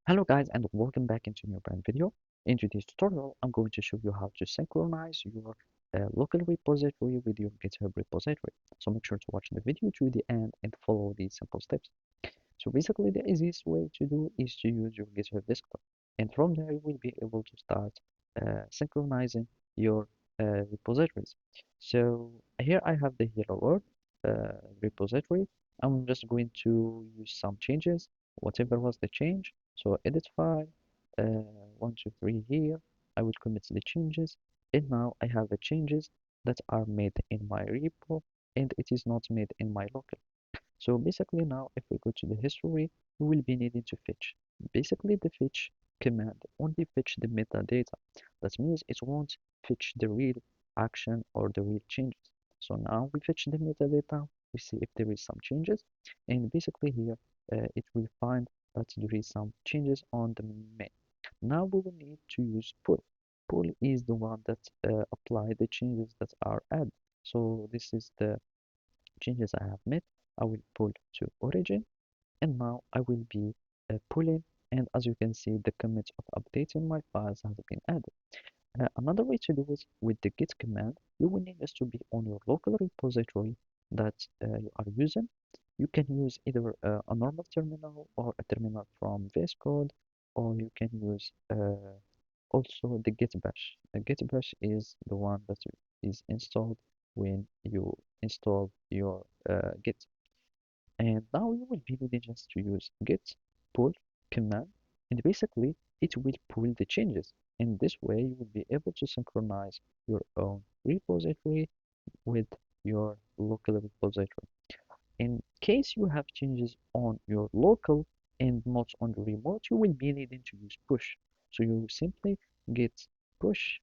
Hello guys and welcome back into a new brand video. In today's tutorial, I'm going to show you how to synchronize your local repository with your GitHub repository. So make sure to watch the video to the end and follow these simple steps. So basically the easiest way to do is to use your GitHub desktop. And from there you will be able to start synchronizing your repositories. So here I have the Hello World repository. I'm just going to use some changes, whatever was the change. So edit file, 1, 2, 3 here. I will commit the changes. And now I have the changes that are made in my repo and it is not made in my local. So basically now if we go to the history, we will be needing to fetch. Basically the fetch command only fetch the metadata. That means it won't fetch the real action or the real changes. So now we fetch the metadata, we see if there is some changes, and basically here it will find that there is some changes on the main. Now we will need to use pull. Pull is the one that apply the changes that are added. So this is the changes I have made. I will pull to origin and now I will be pulling, and as you can see the commit of updating my files has been added. Another way to do it with the git command, you will need this to be on your local repository that you are using. You can use either a normal terminal or a terminal from VS Code, or you can use also the git bash. Git bash is the one that is installed when you install your git. And now you will be needing just to use git pull command, and basically it will pull the changes. In this way, you will be able to synchronize your own repository with your local repository. In case you have changes on your local and not on the remote, you will be needing to use push. So you simply git push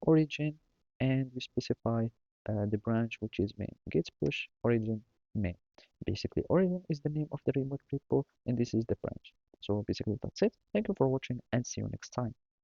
origin and you specify the branch which is main. Git push origin main. Basically, origin is the name of the remote repo and this is the branch. So basically that's it. Thank you for watching and see you next time.